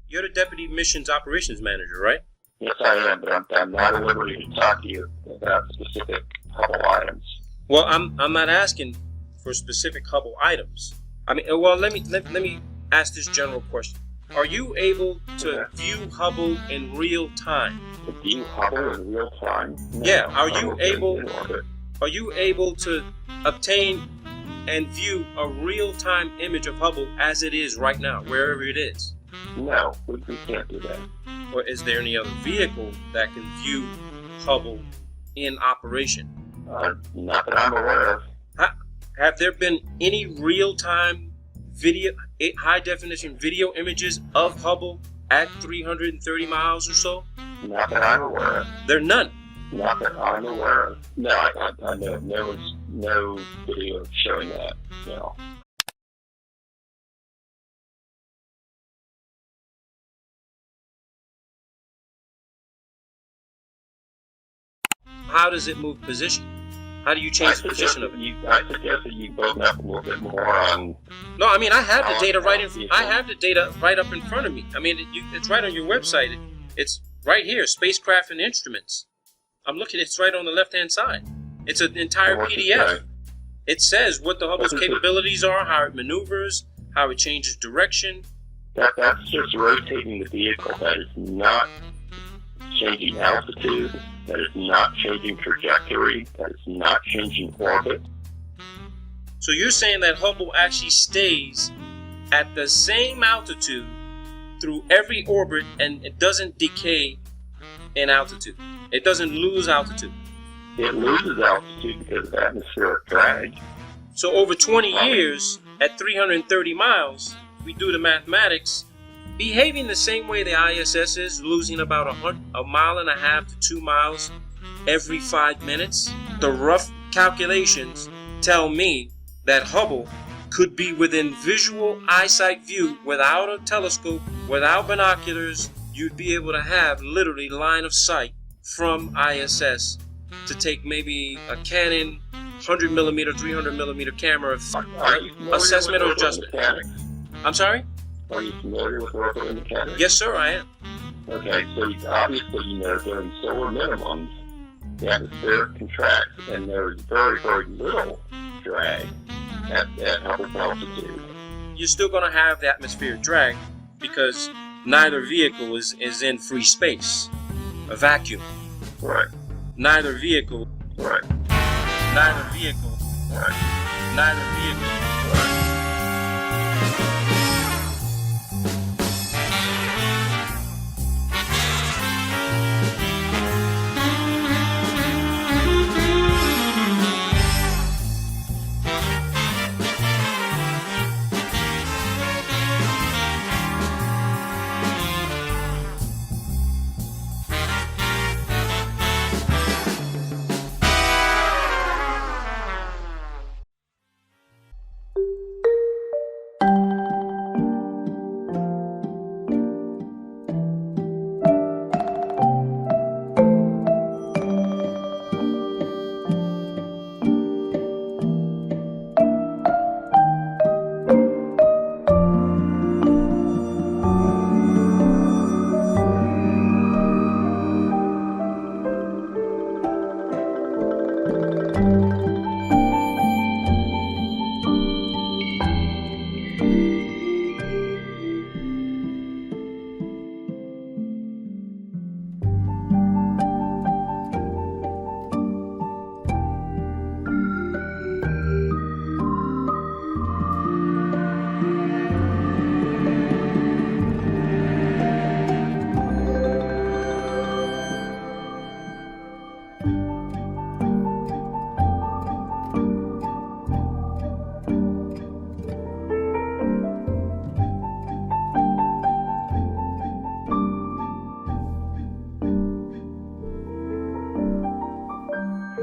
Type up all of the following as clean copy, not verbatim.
You're the Deputy Missions Operations Manager, right? Yes, I am, but I'm not at liberty to talk to you about specific Hubble items. Well, I'm not asking for specific Hubble items. I mean, well, let me ask this general question. Are you able to view Hubble in real time? To view Hubble in real time? No, yeah. Are you able to obtain and view a real-time image of Hubble as it is right now, wherever it is? No, we can't do that. Or is there any other vehicle that can view Hubble in operation? Not that I'm aware of. Have there been any real-time video, high-definition video images of Hubble at 330 miles or so? Not that I'm aware of. There are none? Not that I'm aware of. No, I know there was no video showing that, no. How does it move position? How do you change the position of it? I suggest that you open up a little bit more on. No, I mean I have the data right up in front of me. I mean it's right on your website. It's right here, spacecraft and instruments. I'm looking. It's right on the left-hand side. It's an entire PDF. It says what the Hubble's capabilities are, how it maneuvers, how it changes direction. That's just rotating the vehicle. That is not changing altitude. That is not changing trajectory. That is not changing orbit. So you're saying that Hubble actually stays at the same altitude through every orbit and it doesn't decay in altitude? It doesn't lose altitude? It loses altitude because of atmospheric drag. So over 20 years, at 330 miles, we do the mathematics, behaving the same way the ISS is, losing about a mile and a half to 2 miles every 5 minutes. The rough calculations tell me that Hubble could be within visual eyesight view without a telescope, without binoculars. You'd be able to have literally line of sight from ISS to take maybe a Canon 100mm, 300mm camera assessment or adjustment. I'm sorry? Are you familiar with orbital mechanics? Yes, sir, I am. Okay, so obviously you know during solar minimums, the atmosphere contracts and there's very, very little drag at Hubble's altitude. You're still going to have the atmospheric drag because neither vehicle is in free space, a vacuum. Right. Neither vehicle. Right. Neither vehicle. Right. Neither vehicle. Right.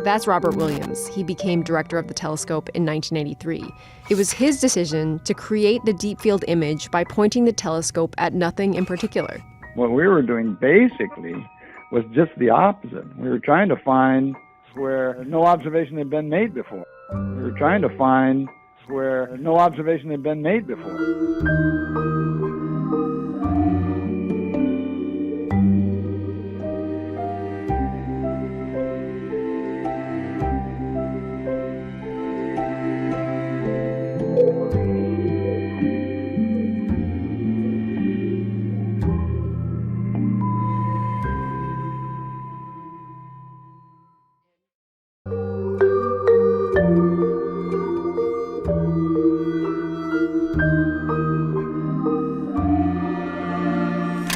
That's Robert Williams. He became director of the telescope in 1983. It was his decision to create the deep field image by pointing the telescope at nothing in particular. What we were doing basically was just the opposite. We were trying to find where no observation had been made before. We were trying to find where no observation had been made before.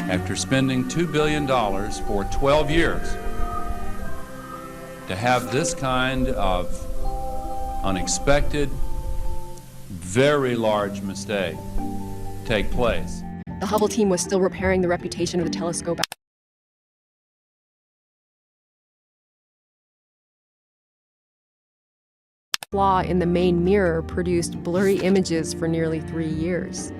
After spending $2 billion for 12 years to have this kind of unexpected, very large mistake take place. The Hubble team was still repairing the reputation of the telescope. Flaw in the main mirror produced blurry images for nearly 3 years.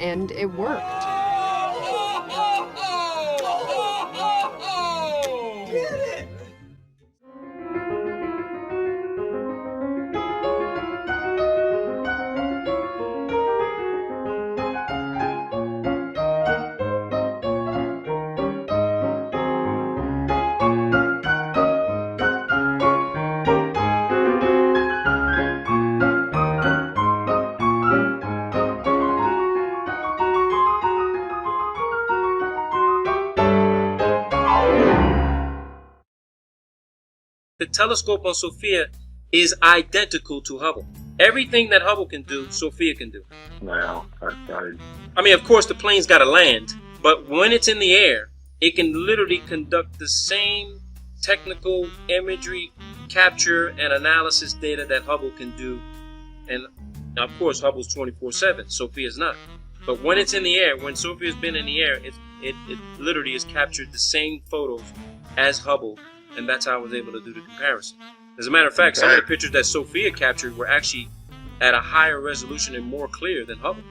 And it worked. The telescope on Sophia is identical to Hubble. Everything that Hubble can do, Sophia can do. Wow. I mean, of course, the plane's got to land, but when it's in the air, it can literally conduct the same technical imagery capture and analysis data that Hubble can do. And of course, Hubble's 24/7. Sophia's not. But when it's in the air, when Sophia's been in the air, it literally has captured the same photos as Hubble. And that's how I was able to do the comparison. As a matter of fact, some of the pictures that Sophia captured were actually at a higher resolution and more clear than Hubble,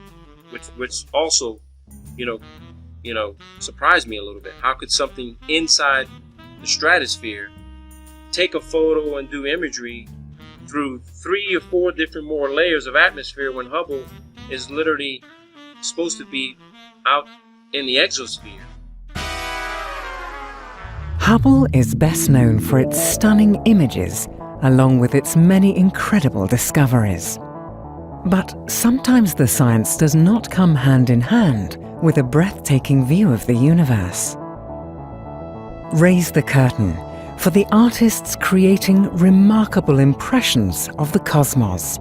which also, surprised me a little bit. How could something inside the stratosphere take a photo and do imagery through 3 or 4 different more layers of atmosphere when Hubble is literally supposed to be out in the exosphere? Hubble is best known for its stunning images, along with its many incredible discoveries. But sometimes the science does not come hand in hand with a breathtaking view of the universe. Raise the curtain for the artists creating remarkable impressions of the cosmos.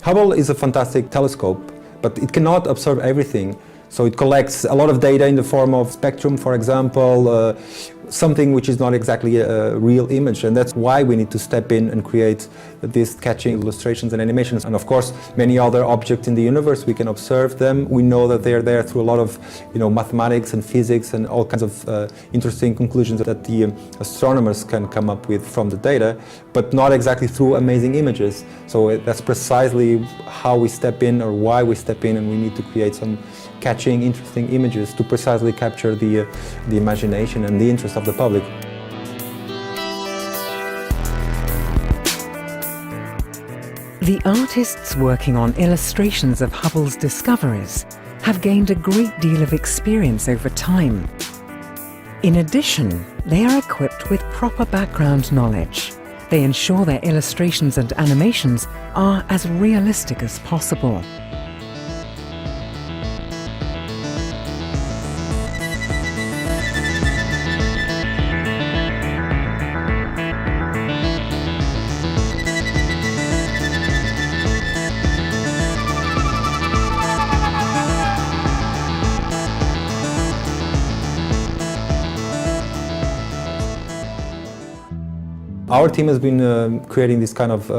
Hubble is a fantastic telescope, but it cannot observe everything. So it collects a lot of data in the form of spectrum, for example, something which is not exactly a real image. And that's why we need to step in and create these catching illustrations and animations. And of course, many other objects in the universe, we can observe them. We know that they're there through a lot of mathematics and physics and all kinds of interesting conclusions that the astronomers can come up with from the data, but not exactly through amazing images. So that's precisely how we step in, or why we step in, and we need to create some catching, interesting images to precisely capture the imagination and the interest of the public. The artists working on illustrations of Hubble's discoveries have gained a great deal of experience over time. In addition, they are equipped with proper background knowledge. They ensure their illustrations and animations are as realistic as possible. Our team has been creating these kind of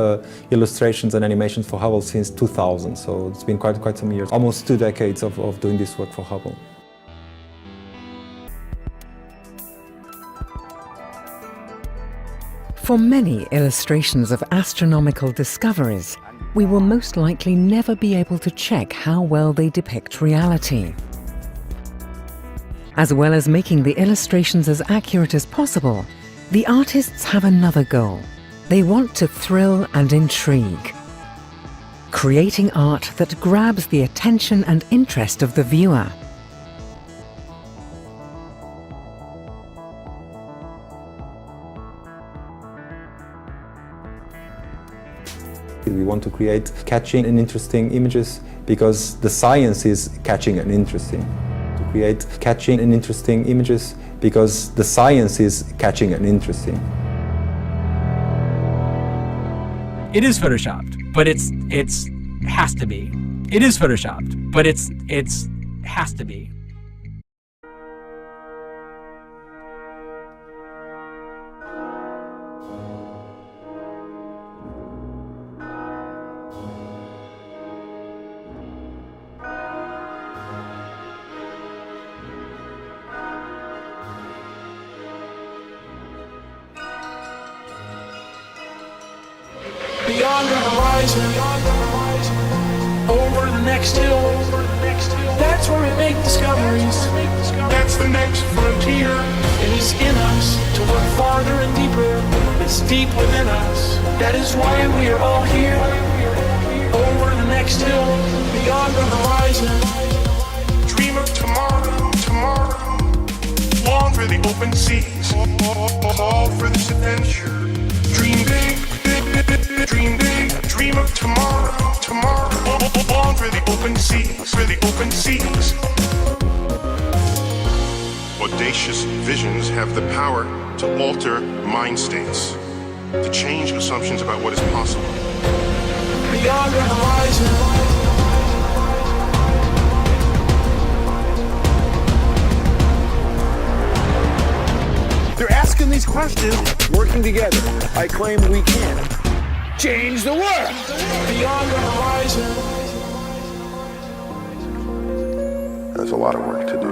illustrations and animations for Hubble since 2000, so it's been quite some years, almost 2 decades of doing this work for Hubble. For many illustrations of astronomical discoveries, we will most likely never be able to check how well they depict reality. As well as making the illustrations as accurate as possible, the artists have another goal. They want to thrill and intrigue, creating art that grabs the attention and interest of the viewer. We want to create catching and interesting images because the science is catching and interesting. To create catching and interesting images because the science is catching and interesting. It is photoshopped, but it's has to be. It is photoshopped, but it's has to be. Beyond the horizon, over the next hill, that's where we make discoveries. That's the next frontier. It is in us to look farther and deeper. It's deep within us. That is why we are all here. Over the next hill, beyond the horizon. Dream of tomorrow, tomorrow. Long for the open seas. All for this adventure. Dream big. Dream big, dream of tomorrow, tomorrow. On for the open seas, for the open seas. Audacious visions have the power to alter mind states, to change assumptions about what is possible. Beyond the horizon. They're asking these questions, working together. I claim we can change the world. Beyond the horizon. There's a lot of work to do.